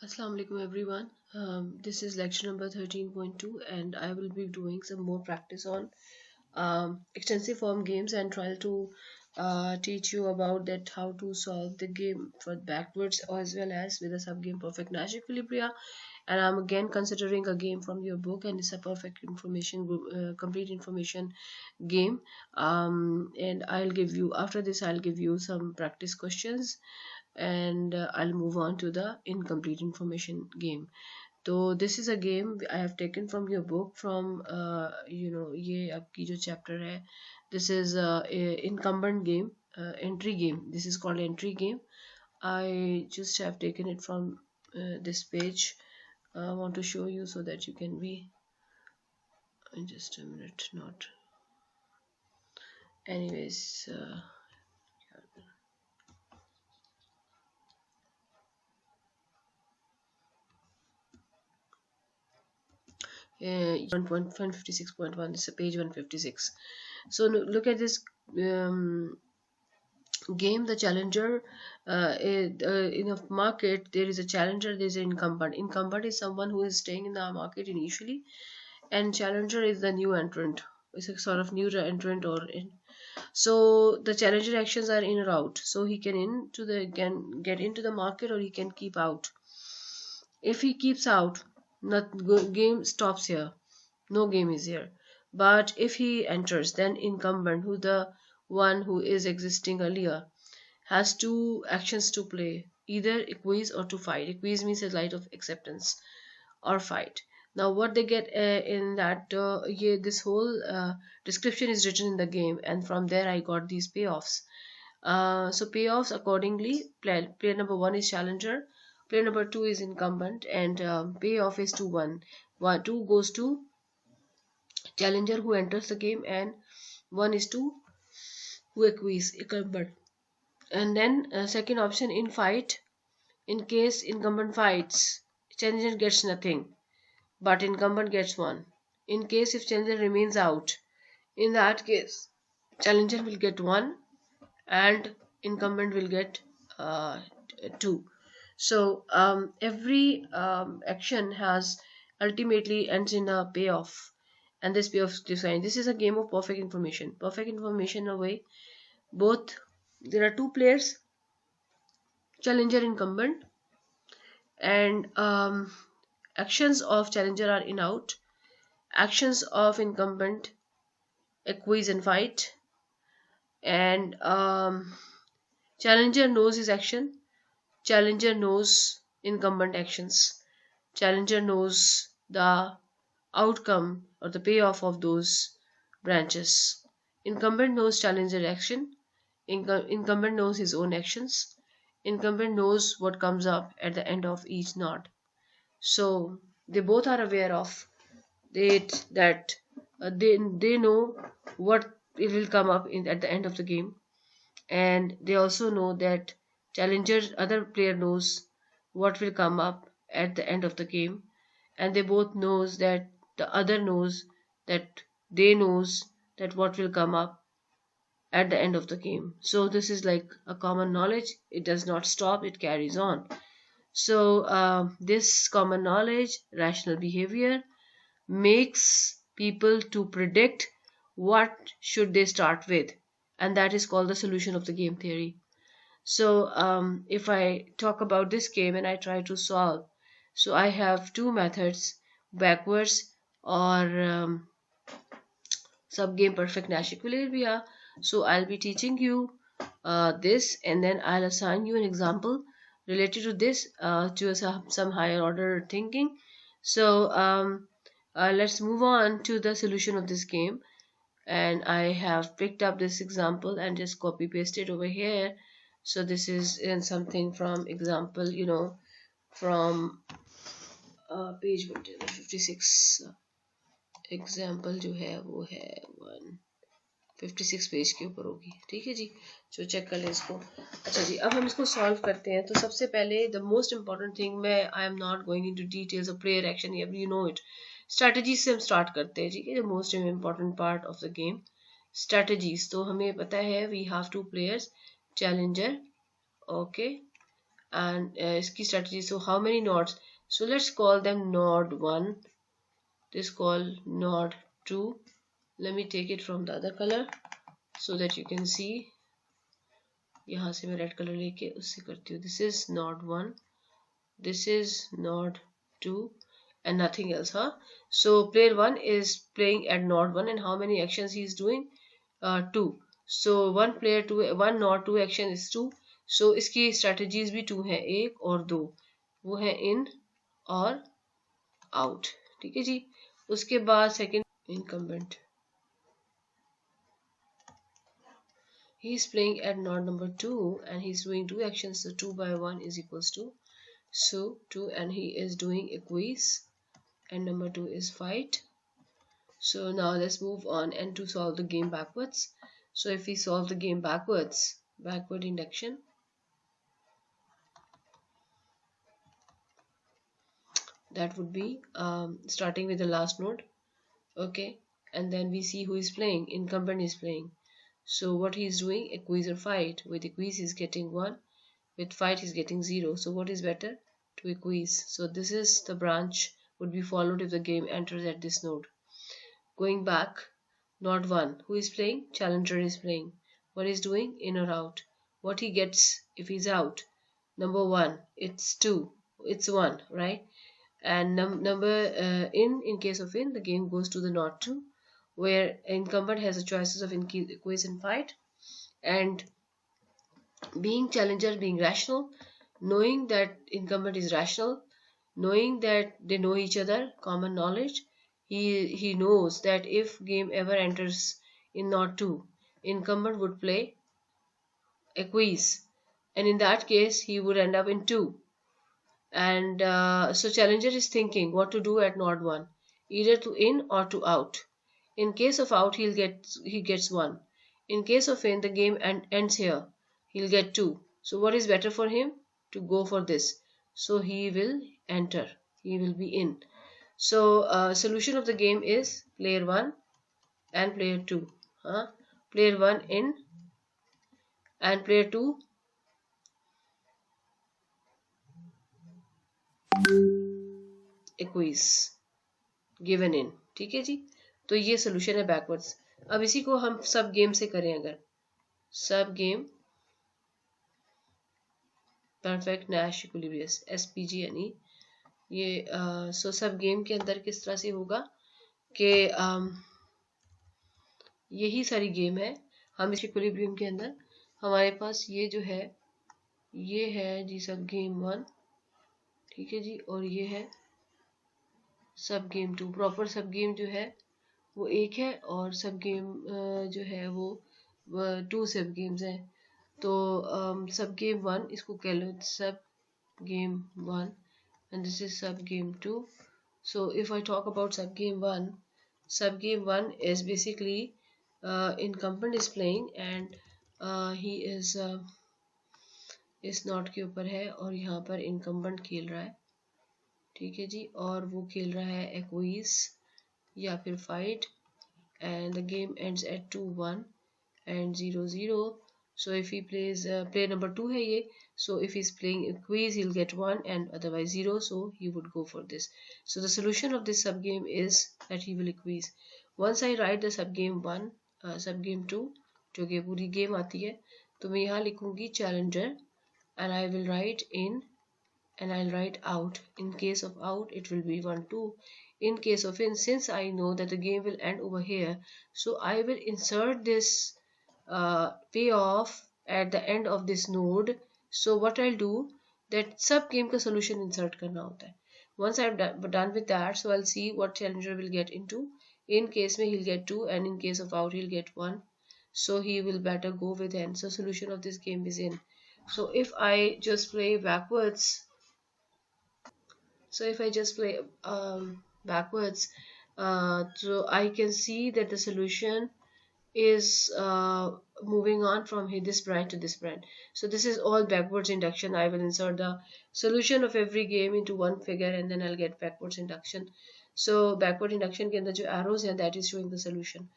Assalamu alaikum everyone. This is lecture number 13.2 and I will be doing some more practice on extensive form games and try to teach you about that how to solve the game for backwards as well as with a subgame perfect nash equilibria. And I'm again considering a game from your book, and it's a perfect information complete information game. And I'll give you, after this I'll give you some practice questions, and I'll move on to the incomplete information game. So this is a game I have taken from your book from ये आपकी जो chapter है. This is a incumbent game, entry game. This is called entry game. I just have taken it from this page. I want to show you so that you can be just a minute. Not anyways. 1.156.1 is page 156. So look at this game. The challenger in a market, there is a challenger, there is an incumbent. Incumbent is someone who is staying in the market initially, and challenger is the new entrant. It's a sort of new entrant or in. So the challenger actions are in or out, so he can get into the market, or he can keep out. If he keeps out, game stops here, no game is here. But if he enters, then incumbent, who the one who is existing earlier, has two actions to play, either equise or to fight. Equise means a light of acceptance, or fight. Now what they get in that this whole description is written in the game, and from there I got these payoffs. So payoffs accordingly, player number 1 is challenger, player number 2 is incumbent, and payoff is 2-1. 2 goes to challenger who enters the game, and 1 is to who acquires incumbent. And then second option, in fight, in case incumbent fights, challenger gets nothing, but incumbent gets 1. In case if challenger remains out, in that case challenger will get 1 and incumbent will get 2. So every action has ultimately ends in a payoff, and this payoff is defined. This is a game of perfect information. Perfect information away. Both there are two players, challenger, incumbent, and actions of challenger are in out. Actions of incumbent, acquise and fight, and challenger knows his action. Challenger knows incumbent actions. Challenger knows the outcome or the payoff of those branches. Incumbent knows challenger action. Incumbent knows his own actions. Incumbent knows what comes up at the end of each knot. So they both are aware of it, that they know what it will come up in at the end of the game, and they also know that challenger's other player knows what will come up at the end of the game, and they both knows that the other knows that they knows that what will come up at the end of the game. So this is like a common knowledge. It does not stop, it carries on. So this common knowledge, rational behavior, makes people to predict what should they start with, and that is called the solution of the game theory. So if I talk about this game and I try to solve, so I have two methods, backwards or subgame perfect nash equiliria. So I'll be teaching you this, and then I'll assign you an example related to this to some higher order thinking. So let's move on to the solution of this game, and I have picked up this example and just copy pasted over here. So this is in something from example, from page 156. Example जो है वो है 156 page के ऊपर होगी. ठीक है जी, जो चेक कर लें इसको. अच्छा जी, अब हम इसको सॉल्व करते हैं. तो सबसे पहले द मोस्ट इंपॉर्टेंट थिंग, मैं I am not going into details of player action, you know it. Strategy से हम स्टार्ट करते हैं. ठीक है, the most important part of the game, strategies. तो हमें पता है we have two players, challenger, okay, and इसकी strategy. So how many nodes? So let's call them node 1, this call node 2. Let me take it from the other color so that you can see. यहाँ से मैं red color लेके उससे करती हूँ. This is node 1, this is node 2, and nothing else, huh? So player 1 is playing at node 1, and how many actions he is doing? 2. So one node 2 action is 2. So इसकी strategies भी 2 है, 1 और 2, वो है in और out. ठीक है जी. उसके बाद second incumbent, he is playing at node number 2 and he is doing 2 actions. So 2 by 1 is equals to, so 2, and he is doing equis, and number 2 is fight. So now let's move on and to solve the game backwards. So if we solve the game backwards, backward induction, that would be starting with the last node, okay, and then we see who is playing. Incumbent is playing. So what he is doing, equis or fight. With equis he is getting 1, with fight he is getting 0. So what is better? To equis. So this is the branch would be followed if the game enters at this node. Going back, node 1, who is playing? Challenger is playing. What is doing? In or out. What he gets if he's out? Number 1, it's 2, it's 1, right? And number in case of in, the game goes to the node 2, where incumbent has the choices of equis and fight. And being challenger, being rational, knowing that incumbent is rational, knowing that they know each other, common knowledge, he knows that if game ever enters in node 2, incumbent would play equis, and in that case he would end up in 2. And so challenger is thinking what to do at node 1, either to in or to out. In case of out, he gets 1. In case of in, the game ends here, he'll get 2. So what is better for him? To go for this. So he will enter, he will be in. So solution of the game is player 1 and player 2, player 1 in and player 2 equis given in. ठीक है जी. तो ये solution है backwards. अब इसी को हम सब गेम से करें. अगर सब गेम परफेक्ट नैश इक्विलिब्रियस SGNE, ये सो सब गेम के अंदर किस तरह से होगा कि यही सारी गेम है. हम इस इक्विलिब्रियम के अंदर हमारे पास ये जो है, ये है जी सब गेम 1, ठीक है जी, और ये है सब गेम 2. प्रॉपर सब गेम जो है वो एक है, और सब गेम जो है वो 2 सब गेम्स हैं. तो सब गेम 1 इसको कह लो सब game 1, and this is sub game 2. So if I talk about sub game 1 is basically incumbent is playing, and he is not के ऊपर है और यहाँ पर incumbent खेल रहा है. ठीक है जी, और वो खेल रहा है equis या फिर fight, and the game ends at 2-1 and 0-0. So if he plays player number 2 है ये, so if he's playing equis he'll get 1 and otherwise 0, so he would go for this. So the solution of this subgame is that he will equis. Once I write the subgame 1, subgame 2 जो कि पूरी game आती है, तो मैं यहाँ लिखूंगी challenger, and I will write in and I'll write out. In case of out it will be 1-2. In case of in, since I know that the game will end over here, so I will insert this payoff at the end of this node. So what I'll do, that sub game का solution insert करना होता है. Once I'm done with that, so I'll see what challenger will get into. In case में he'll get 2, and in case of out he'll get 1. So he will better go with n. So solution of this game is in. So if I just play backwards, backwards, so I can see that the solution is moving on from here, this branch to this branch. So this is all backwards induction. I will insert the solution of every game into one figure, and then I'll get backwards induction. So backward induction के अंदर जो arrows हैं, that is showing the solution.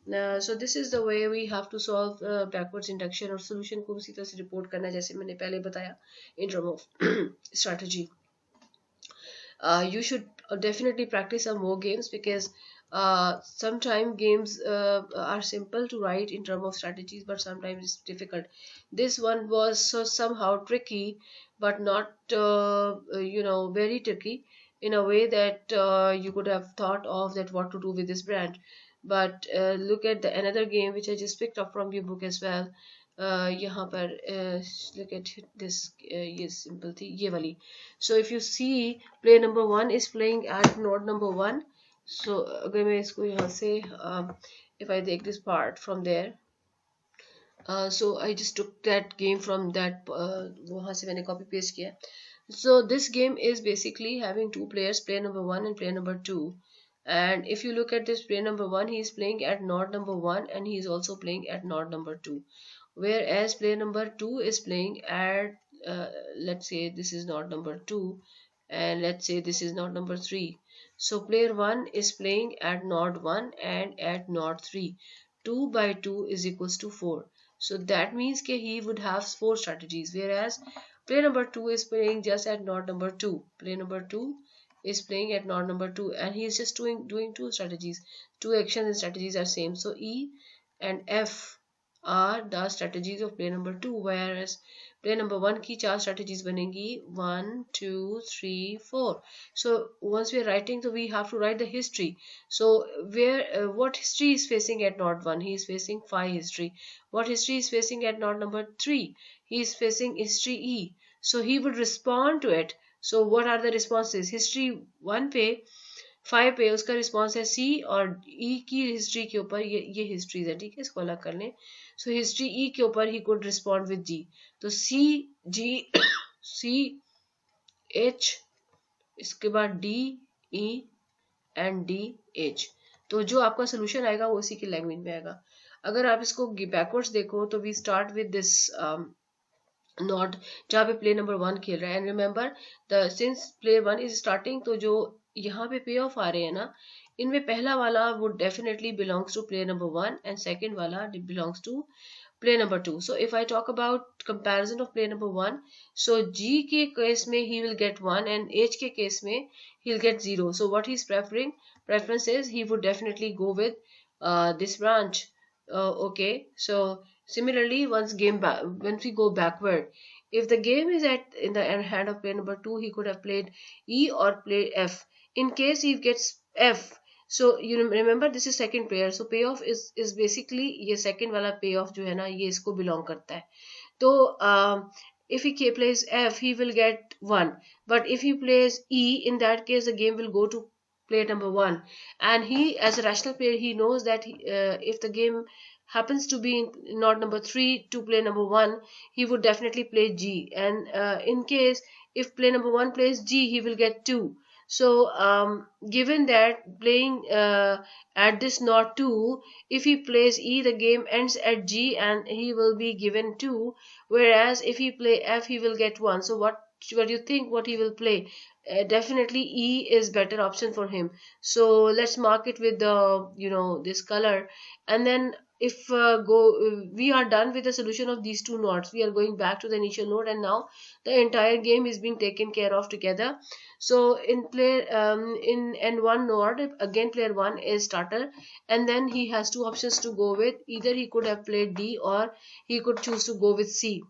So this is the way we have to solve backwards induction, और solution को उसी तरह से report करना है जैसे मैंने पहले बताया in term of strategy. You should definitely practice some more games, because sometimes games are simple to write in terms of strategies, but sometimes it's difficult. This one was so somehow tricky, but not very tricky, in a way that you could have thought of that what to do with this brand. But look at the another game which I just picked up from your book as well. यहाँ पर look at this, ये simple थी ये वाली. So if you see, player number one is playing at node number one. So अगर मैं इसको यहाँ से if I take this part from there, so I just took that game from that वहाँ से मैंने copy paste किया. So this game is basically having two players, player number one and player number two. And if you look at this player number one, he is playing at node number one and he is also playing at node number two. Whereas player number two is playing at, let's say this is node number two, and let's say this is node number three. So player one is playing at node one and at node three. 2 by 2 is equals to 4. So that means that he would have four strategies, whereas player number 2 is playing just at node number 2. Player number 2 is playing at node number 2 and he is just doing two strategies. Two actions and strategies are same. So E and F are the strategies of player number 2, whereas player number 1 की चार strategies बनेंगी 1 2 3 4. So once we are writing, so we have to write the history. So where what history is facing at node 1? He is facing phi history. What history is facing at node number 3? He is facing history E. So he would respond to it. So what are the responses? History 1 पे 5 पे उसका response है सी, और ई की history के ऊपर ये histories है, ठीक है, इसको अलग कर लें. सो हिस्ट्री ई के ऊपर ही कुड रिस्पॉन्ड विद जी. तो सी जी सी एच, इसके बाद D E and D H. तो जो आपका सोल्यूशन आएगा वो उसी की लैंग्वेज में आएगा. अगर आप इसको बैकवर्ड्स देखो तो we start with this node जहाँ पे प्ले नंबर वन खेल रहा है. And remember the since play one is starting, तो जो यहाँ पे पे ऑफ आ रहे हैं ना, इनमें पहला वाला would definitely belongs to player number one and second वाला belongs to player number 2. So if I talk about comparison of player number 1, so G के case में he will get 1 and H के case में he'll get 0. So what he's preference is he would definitely go with this branch. Okay, so similarly once we go backward, if the game is in the hand of player number 2, he could have played E or played F. In case he gets F, so you remember this is second pair, so payoff is basically ये second वाला payoff जो है ना, ये इसको belong करता है. तो if he plays F, he will get 1, but if he plays E, in that case the game will go to player number 1, and he as a rational player he knows that if the game happens to be in node number 3 to player number 1, he would definitely play G, and in case if player number 1 plays G, he will get 2. So given that playing at this node 2, if he plays E, the game ends at G and he will be given 2, whereas if he play F, he will get 1. So what do you think what he will play? Definitely E is better option for him. So let's mark it with the this color, and then if we are done with the solution of these two nodes, we are going back to the initial node, and now the entire game is being taken care of together. So in one node, again player 1 is starter, and then he has two options to go with. Either he could have played D or he could choose to go with C.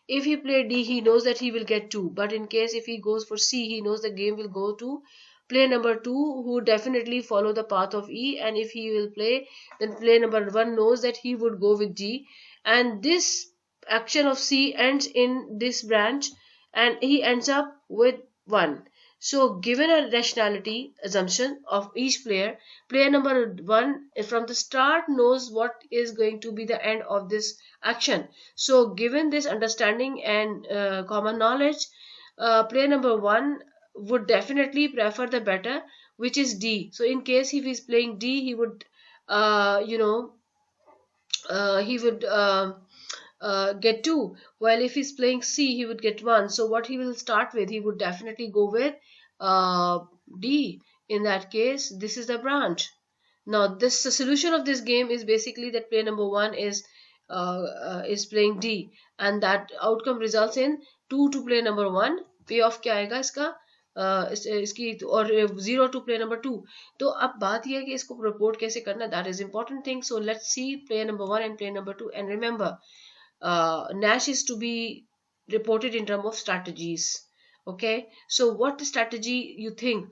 If he played D, he knows that he will get 2, but in case if he goes for C, he knows the game will go to player number 2, who definitely follow the path of E, and if he will play, then player number 1 knows that he would go with G, and this action of C ends in this branch and he ends up with 1. So given a rationality assumption of each player, player number 1 from the start knows what is going to be the end of this action. So given this understanding and common knowledge, player number 1 would definitely prefer the better, which is D. So in case if he's playing D, he would he would get 2, while if he's playing C, he would get 1. So what he will start with, he would definitely go with D. In that case, this is the branch. Now, this the solution of this game is basically that player number one is playing D, and that outcome results in 2 to player number one. पे of क्या आएगा इसका इसकी और 0 to player number 2. तो अब बात यह है कि इसको रिपोर्ट कैसे करना, that is important thing. So let's see player number 1 and player number 2, and remember nash is to be reported in terms of strategies. Okay, so what strategy you think?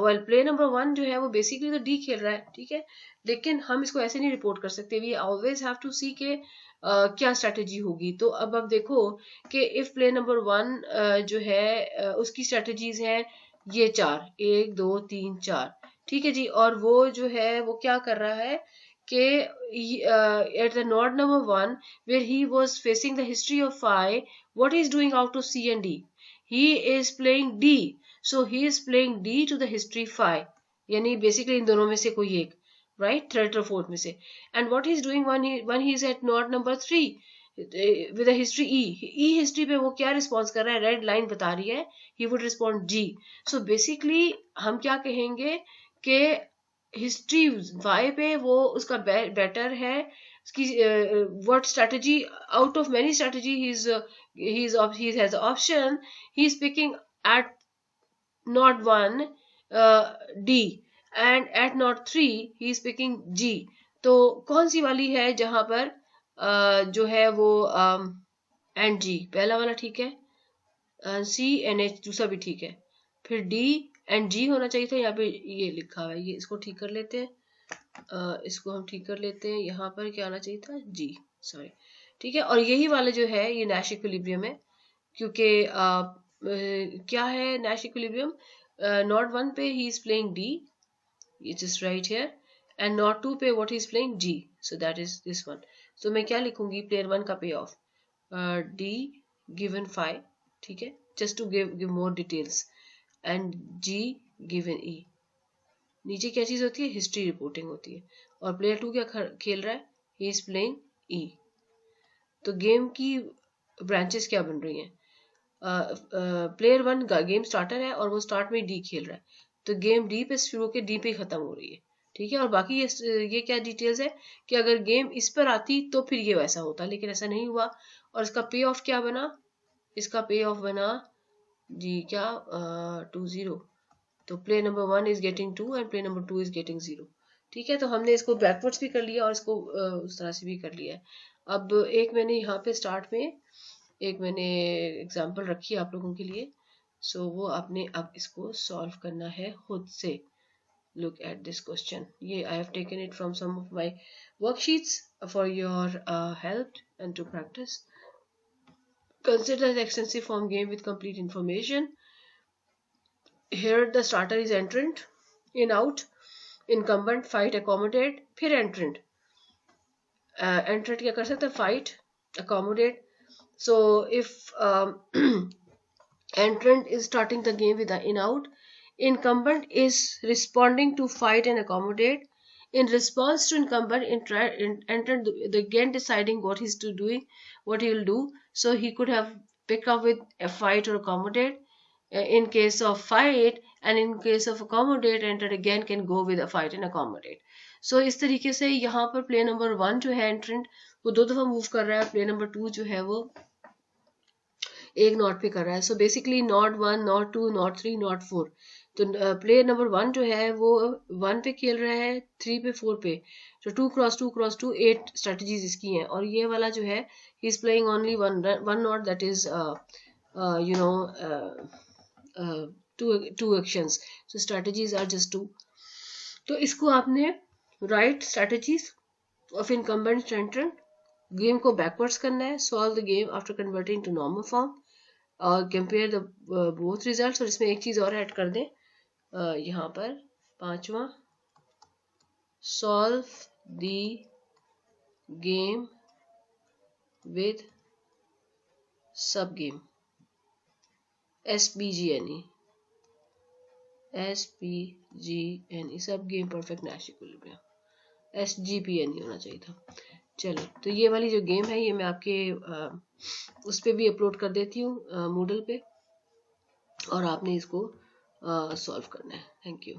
Well player number 1 जो है वो basically तो D खेल रहा है, ठीक है, लेकिन हम इसको ऐसे नहीं रिपोर्ट कर सकते. वी ऑलवेज हैव टू सी के क्या स्ट्रेटेजी होगी. तो अब देखो कि इफ प्लेयर नंबर 1 जो है उसकी स्ट्रेटेजीज हैं ये 4, 1 2 3 4, ठीक है जी. और वो जो है वो क्या कर रहा है कि at the node number 1 where he was facing the history of 5, what he is doing out of C and D, he is playing D. So he is playing D to the history 5. यानी basically इन दोनों में से कोई एक, right, third और fourth में से. And what he is doing one he is eight node number 3 with history E history पे वो क्या रिस्पॉन्स कर रहा है, रेड लाइन बता रही है, he would respond G. So basically हम क्या कहेंगे कि हिस्ट्री वाई पे वो उसका बेटर है. What strategy out of many strategy he has the option, he is picking at node 1 D and at node 3 he is picking G. तो कौन सी वाली है जहां पर जो है वो एंड जी, पहला वाला ठीक है, सी एन एच दूसरा भी ठीक है, फिर डी एंड जी होना चाहिए था. यहाँ पे ये लिखा हुआ है, ये इसको ठीक कर लेते हैं, इसको हम ठीक कर लेते हैं. यहाँ पर क्या आना चाहिए था, जी, सॉरी, ठीक है. और यही वाला जो है ये नैश इक्विलिब्रियम है, क्योंकि क्या है नैश इक्विलिब्रियम, नॉट 1 पे he is playing D, it is right here, and node 2 पे what he is playing G, so that is this one. तो मैं क्या लिखूंगी, प्लेयर 1 का पे ऑफ डी गिवन 5, ठीक है, just to give more details, and G given E. नीचे क्या चीज होती है, हिस्ट्री रिपोर्टिंग होती है. और प्लेयर 2 क्या खेल रहा है, ही इज प्लेइंग ई. तो गेम की ब्रांचेस क्या बन रही हैं, प्लेयर 1 का गेम स्टार्टर है और वो स्टार्ट में डी खेल रहा है, तो गेम डी पे शुरू होकर डी पे खत्म हो रही है, ठीक है. और बाकी ये क्या डिटेल्स है कि अगर गेम इस पर आती तो फिर ये वैसा होता, लेकिन ऐसा नहीं हुआ. और इसका पे ऑफ क्या बना, इसका पे ऑफ बना जी क्या 2-0. तो player number 1 is getting 2 and player number 2 is getting 0, ठीक है. तो हमने इसको बैकवर्ड्स भी कर लिया और इसको उस तरह से भी कर लिया है. अब एक मैंने यहाँ पे स्टार्ट में एक मैंने एग्जांपल रखी है आप लोगों के लिए. सो वो आपने अब इसको सॉल्व करना है खुद से. लुक एट दिस क्वेश्चन, ये I have taken it from some of my worksheets for your help and to practice. Consider the extensive form game with complete information. Here the starter is entrant, in out, incumbent, fight, accommodate, फिर entrant. Entrant क्या कर सकता है, fight, accommodate. So if entrant is starting the game with the in out, incumbent is responding to fight and accommodate. In response to incumbent, entrant again deciding what he's doing, what he will do. So he could have picked up with a fight or accommodate. In case of fight and in case of accommodate, entrant again can go with a fight and accommodate. So इस तरीके से यहाँ पर player number 1 जो है एंट्रेंट वो 2 दफा move कर रहा है, प्लेयर नंबर 2 जो है वो एक नॉट पे कर रहा है. So basically not 1, not 2, not 3, not 4. तो प्लेयर नंबर 1 जो है वो 1 पे खेल रहा है, 3 पे, 4 पे. तो 2 क्रॉस 2 क्रॉस 2 8 स्ट्रेटजीज इसकी हैं. और ये वाला जो है he is playing only one node, that is you know 2 actions. So strategies are just 2. तो इसको आपने write strategies of incumbent entrant, game को बैकवर्ड्स करना है, solve the game after converting to normal form, और कंपेयर द बोथ रिजल्ट्स. और इसमें एक चीज और ऐड कर दें यहाँ पर, 5वां, सॉल्व द गेम विद सब गेम, SGNE, सब game perfect Nash equilibrium, SGPNE होना चाहिए था. चलो, तो ये वाली जो गेम है ये मैं आपके उस पर भी अपलोड कर देती हूँ मूडल पे, और आपने इसको सॉल्व करना है. Thank you.